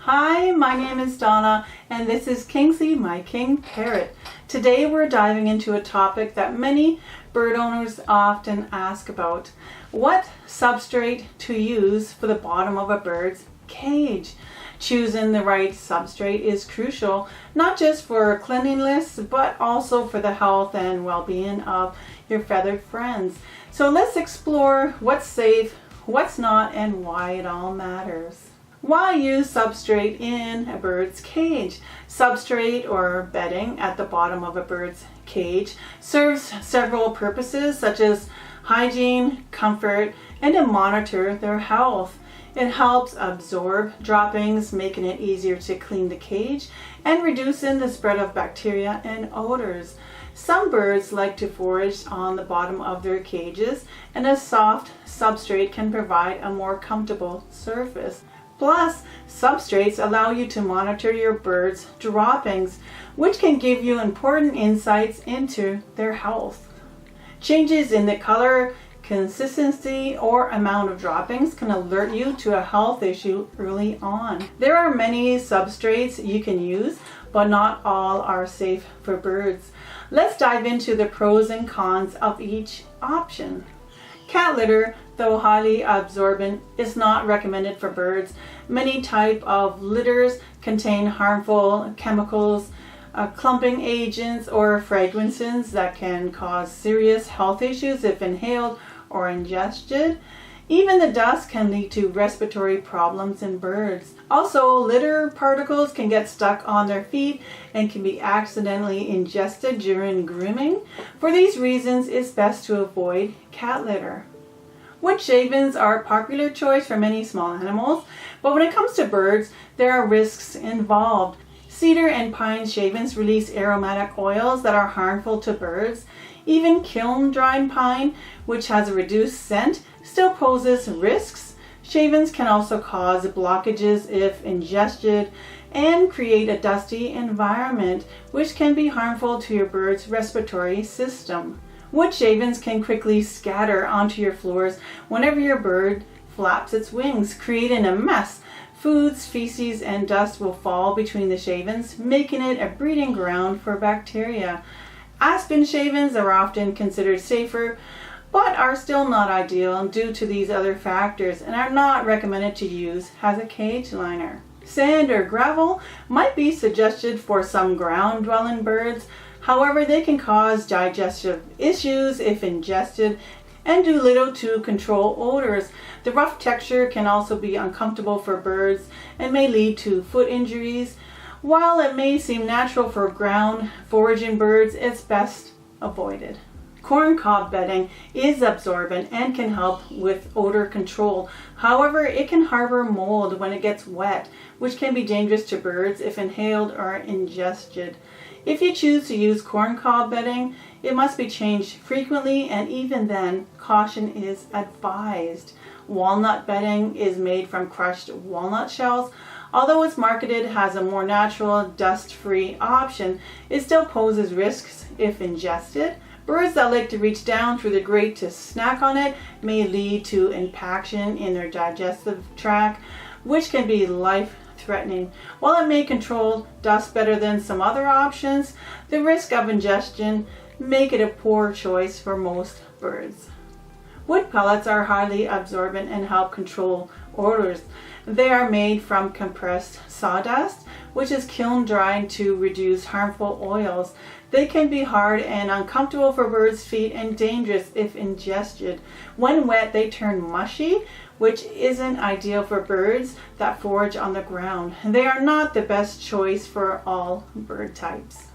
Hi, my name is Donna and this is Kingsley, my king parrot. Today we're diving into a topic that many bird owners often ask about. What substrate to use for the bottom of a bird's cage? Choosing the right substrate is crucial, not just for cleanliness, but also for the health and well-being of your feathered friends. So let's explore what's safe, what's not, and why it all matters. Why use substrate in a bird's cage? Substrate or bedding at the bottom of a bird's cage serves several purposes such as hygiene, comfort, and to monitor their health. It helps absorb droppings, making it easier to clean the cage and reducing the spread of bacteria and odors. Some birds like to forage on the bottom of their cages, and a soft substrate can provide a more comfortable surface. Plus, substrates allow you to monitor your bird's droppings, which can give you important insights into their health. Changes in the color, consistency, or amount of droppings can alert you to a health issue early on. There are many substrates you can use, but not all are safe for birds. Let's dive into the pros and cons of each option. Cat litter, though highly absorbent, is not recommended for birds. Many types of litters contain harmful chemicals, clumping agents, or fragrances that can cause serious health issues if inhaled or ingested. Even the dust can lead to respiratory problems in birds. Also, litter particles can get stuck on their feet and can be accidentally ingested during grooming. For these reasons, it's best to avoid cat litter. Wood shavings are a popular choice for many small animals, but when it comes to birds, there are risks involved. Cedar and pine shavings release aromatic oils that are harmful to birds. Even kiln-dried pine, which has a reduced scent, still poses risks. Shavings can also cause blockages if ingested and create a dusty environment, which can be harmful to your bird's respiratory system. Wood shavings can quickly scatter onto your floors whenever your bird flaps its wings, creating a mess. Foods, feces, and dust will fall between the shavings, making it a breeding ground for bacteria. Aspen shavings are often considered safer, but are still not ideal due to these other factors and are not recommended to use as a cage liner. Sand or gravel might be suggested for some ground-dwelling birds. However, they can cause digestive issues if ingested and do little to control odors. The rough texture can also be uncomfortable for birds and may lead to foot injuries. While it may seem natural for ground foraging birds, it's best avoided. Corncob bedding is absorbent and can help with odor control. However, it can harbor mold when it gets wet, which can be dangerous to birds if inhaled or ingested. If you choose to use corncob bedding, it must be changed frequently, and even then, caution is advised. Walnut bedding is made from crushed walnut shells. Although it's marketed as a more natural, dust-free option, it still poses risks if ingested. Birds that like to reach down through the grate to snack on it may lead to impaction in their digestive tract, which can be life-threatening. While it may control dust better than some other options, the risk of ingestion make it a poor choice for most birds. Wood pellets are highly absorbent and help control odors. They are made from compressed sawdust, which is kiln dried to reduce harmful oils. They can be hard and uncomfortable for birds' feet and dangerous if ingested. When wet, they turn mushy, which isn't ideal for birds that forage on the ground. They are not the best choice for all bird types.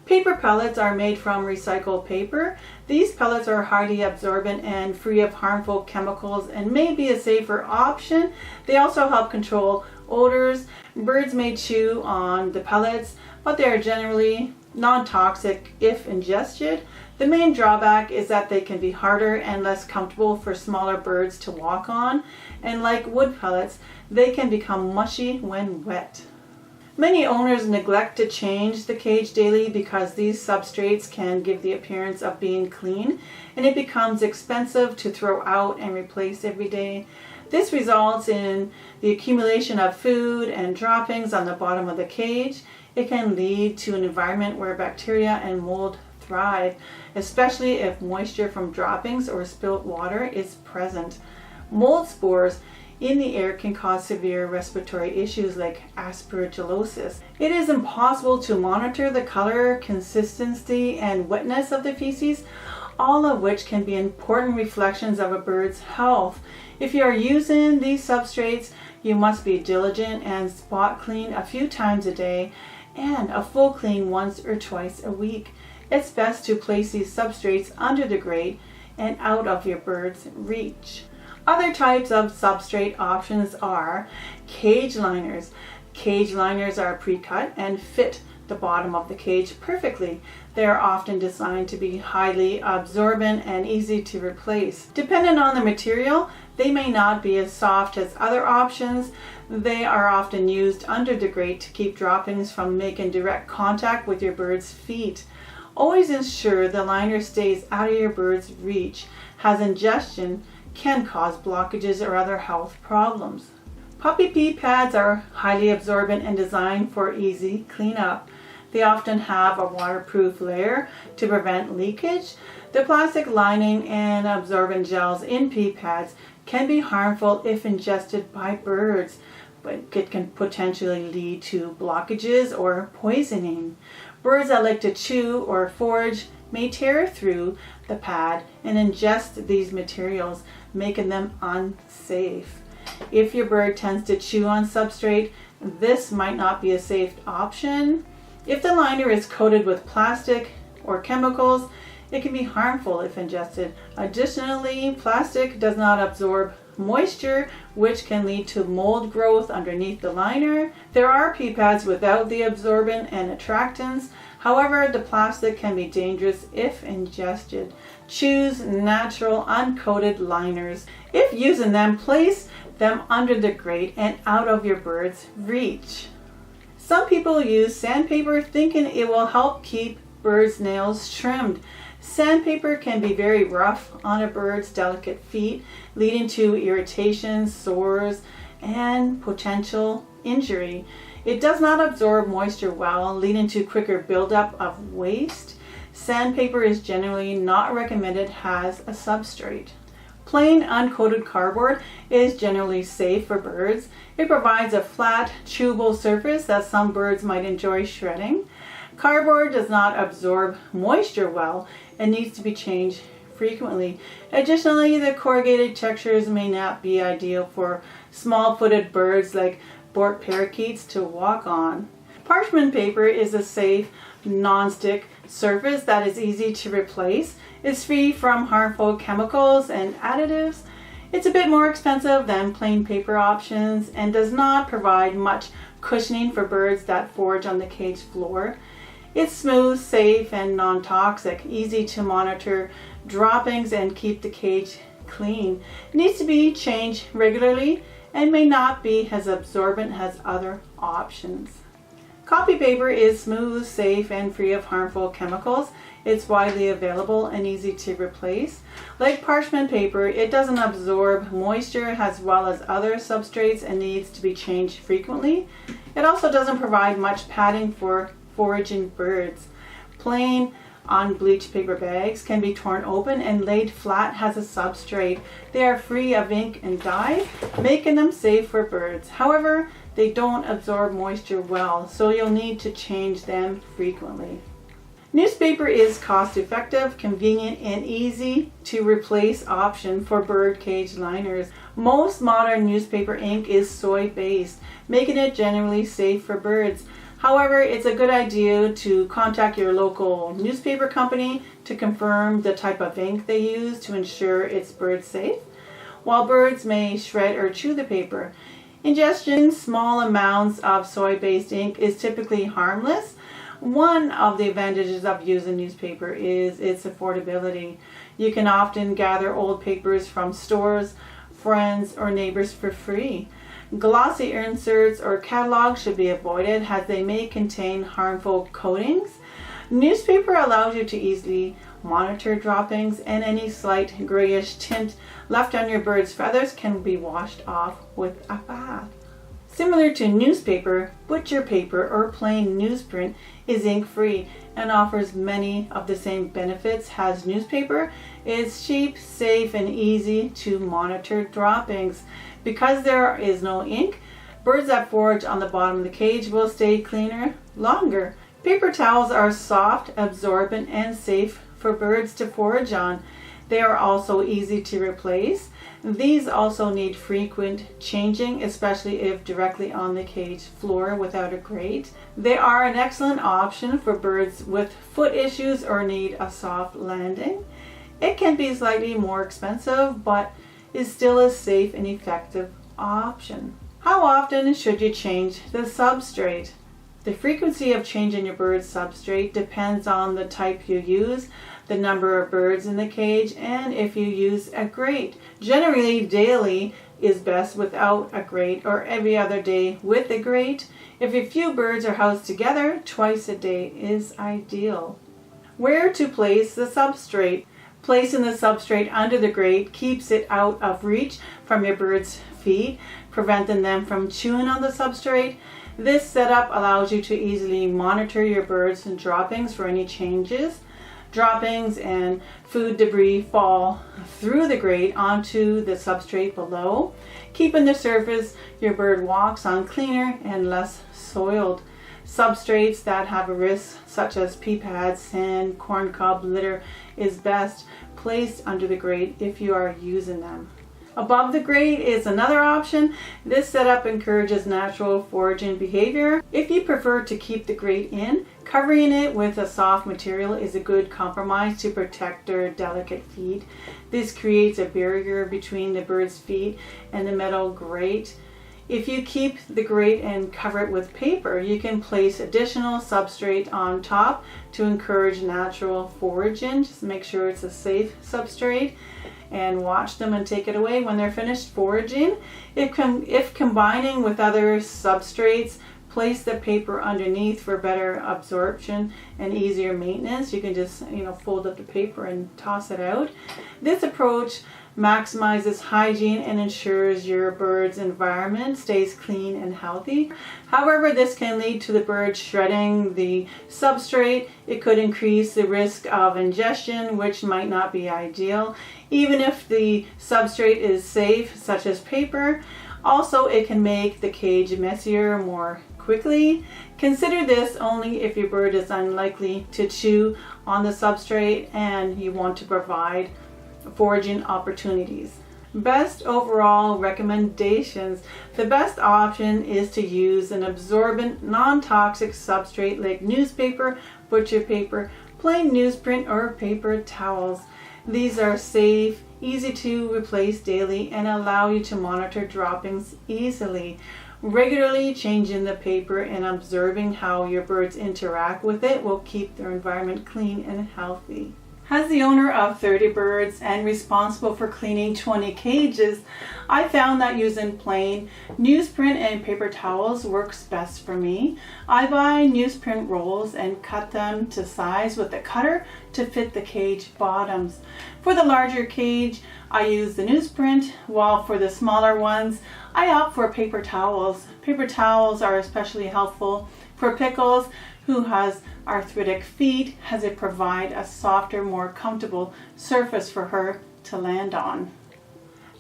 Paper pellets are made from recycled paper. These pellets are highly absorbent and free of harmful chemicals and may be a safer option. They also help control odors. Birds may chew on the pellets, but they are generally non-toxic if ingested. The main drawback is that they can be harder and less comfortable for smaller birds to walk on, and like wood pellets, they can become mushy when wet. Many owners neglect to change the cage daily because these substrates can give the appearance of being clean, and it becomes expensive to throw out and replace every day. This results in the accumulation of food and droppings on the bottom of the cage. It can lead to an environment where bacteria and mold thrive, especially if moisture from droppings or spilt water is present. Mold spores in the air can cause severe respiratory issues like aspergillosis. It is impossible to monitor the color, consistency, and wetness of the feces, all of which can be important reflections of a bird's health. If you are using these substrates, you must be diligent and spot clean a few times a day and a full clean once or twice a week. It's best to place these substrates under the grate and out of your bird's reach. Other types of substrate options are cage liners. Cage liners are pre-cut and fit the bottom of the cage perfectly. They are often designed to be highly absorbent and easy to replace. Depending on the material, they may not be as soft as other options. They are often used under the grate to keep droppings from making direct contact with your bird's feet. Always ensure the liner stays out of your bird's reach, as ingestion can cause blockages or other health problems. Puppy pee pads are highly absorbent and designed for easy cleanup. They often have a waterproof layer to prevent leakage. The plastic lining and absorbent gels in pee pads can be harmful if ingested by birds, but it can potentially lead to blockages or poisoning. Birds that like to chew or forage may tear through the pad and ingest these materials, making them unsafe. If your bird tends to chew on substrate, this might not be a safe option. If the liner is coated with plastic or chemicals, it can be harmful if ingested. Additionally, plastic does not absorb moisture, which can lead to mold growth underneath the liner. There are pee pads without the absorbent and attractants. However, the plastic can be dangerous if ingested. Choose natural uncoated liners. If using them, place them under the grate and out of your bird's reach. Some people use sandpaper thinking it will help keep birds' nails trimmed. Sandpaper can be very rough on a bird's delicate feet, leading to irritation, sores, and potential injury. It does not absorb moisture well, leading to quicker buildup of waste. Sandpaper is generally not recommended as a substrate. Plain uncoated cardboard is generally safe for birds. It provides a flat, chewable surface that some birds might enjoy shredding. Cardboard does not absorb moisture well and needs to be changed frequently. Additionally, the corrugated textures may not be ideal for small-footed birds like Bort parakeets to walk on. Parchment paper is a safe, non-stick surface that is easy to replace. It's free from harmful chemicals and additives. It's a bit more expensive than plain paper options and does not provide much cushioning for birds that forage on the cage floor. It's smooth, safe, and non-toxic, easy to monitor droppings and keep the cage clean. It needs to be changed regularly and may not be as absorbent as other options. Copy paper is smooth, safe, and free of harmful chemicals. It's widely available and easy to replace. Like parchment paper, it doesn't absorb moisture as well as other substrates and needs to be changed frequently. It also doesn't provide much padding for foraging birds. Plain unbleached paper bags can be torn open and laid flat as a substrate. They are free of ink and dye, making them safe for birds. However, they don't absorb moisture well, so you'll need to change them frequently. Newspaper is cost-effective, convenient, and easy to replace option for bird cage liners. Most modern newspaper ink is soy-based, making it generally safe for birds. However, it's a good idea to contact your local newspaper company to confirm the type of ink they use to ensure it's bird safe. While birds may shred or chew the paper, ingestion small amounts of soy-based ink is typically harmless. One of the advantages of using newspaper is its affordability. You can often gather old papers from stores, friends, or neighbors for free. Glossy inserts or catalogs should be avoided as they may contain harmful coatings. Newspaper allows you to easily monitor droppings, and any slight grayish tint left on your bird's feathers can be washed off with a bath. Similar to newspaper, butcher paper or plain newsprint is ink-free and offers many of the same benefits as newspaper. It's cheap, safe, and easy to monitor droppings. Because there is no ink, birds that forage on the bottom of the cage will stay cleaner longer. Paper towels are soft, absorbent, and safe for birds to forage on. They are also easy to replace. These also need frequent changing, especially if directly on the cage floor without a grate. They are an excellent option for birds with foot issues or need a soft landing. It can be slightly more expensive, but is still a safe and effective option. How often should you change the substrate? The frequency of changing your bird's substrate depends on the type you use, the number of birds in the cage, and if you use a grate. Generally, daily is best without a grate, or every other day with a grate. If a few birds are housed together, twice a day is ideal. Where to place the substrate? Placing the substrate under the grate keeps it out of reach from your bird's feet, preventing them from chewing on the substrate. This setup allows you to easily monitor your birds and droppings for any changes. Droppings and food debris fall through the grate onto the substrate below, keeping the surface your bird walks on cleaner and less soiled. Substrates that have a risk, such as pea pads, sand, corn cob litter, is best placed under the grate if you are using them. Above the grate is another option. This setup encourages natural foraging behavior. If you prefer to keep the grate in, covering it with a soft material is a good compromise to protect their delicate feet. This creates a barrier between the bird's feet and the metal grate. If you keep the grate and cover it with paper, you can place additional substrate on top to encourage natural foraging. Just make sure it's a safe substrate and watch them and take it away when they're finished foraging. If combining with other substrates, place the paper underneath for better absorption and easier maintenance. You can just fold up the paper and toss it out. This approach maximizes hygiene and ensures your bird's environment stays clean and healthy. However, this can lead to the bird shredding the substrate. It could increase the risk of ingestion, which might not be ideal, even if the substrate is safe, such as paper. Also, it can make the cage messier more quickly. Consider this only if your bird is unlikely to chew on the substrate and you want to provide foraging opportunities. Best overall recommendations. The best option is to use an absorbent, non-toxic substrate like newspaper, butcher paper, plain newsprint, or paper towels. These are safe, easy to replace daily, and allow you to monitor droppings easily. Regularly changing the paper and observing how your birds interact with it will keep their environment clean and healthy. As the owner of 30 birds and responsible for cleaning 20 cages, I found that using plain newsprint and paper towels works best for me. I buy newsprint rolls and cut them to size with a cutter to fit the cage bottoms. For the larger cage, I use the newsprint, while for the smaller ones, I opt for paper towels. Paper towels are especially helpful for Pickles, who has arthritic feet, as it provides a softer, more comfortable surface for her to land on.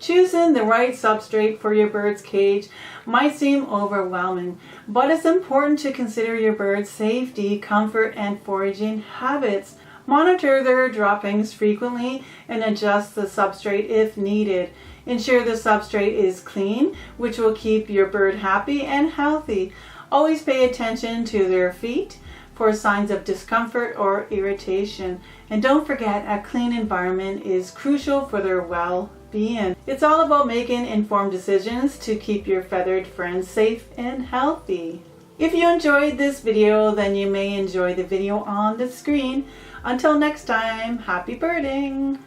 Choosing the right substrate for your bird's cage might seem overwhelming, but it's important to consider your bird's safety, comfort, and foraging habits. Monitor their droppings frequently and adjust the substrate if needed. Ensure the substrate is clean, which will keep your bird happy and healthy. Always pay attention to their feet for signs of discomfort or irritation. And don't forget, a clean environment is crucial for their well-being. It's all about making informed decisions to keep your feathered friends safe and healthy. If you enjoyed this video, then you may enjoy the video on the screen. Until next time, happy birding!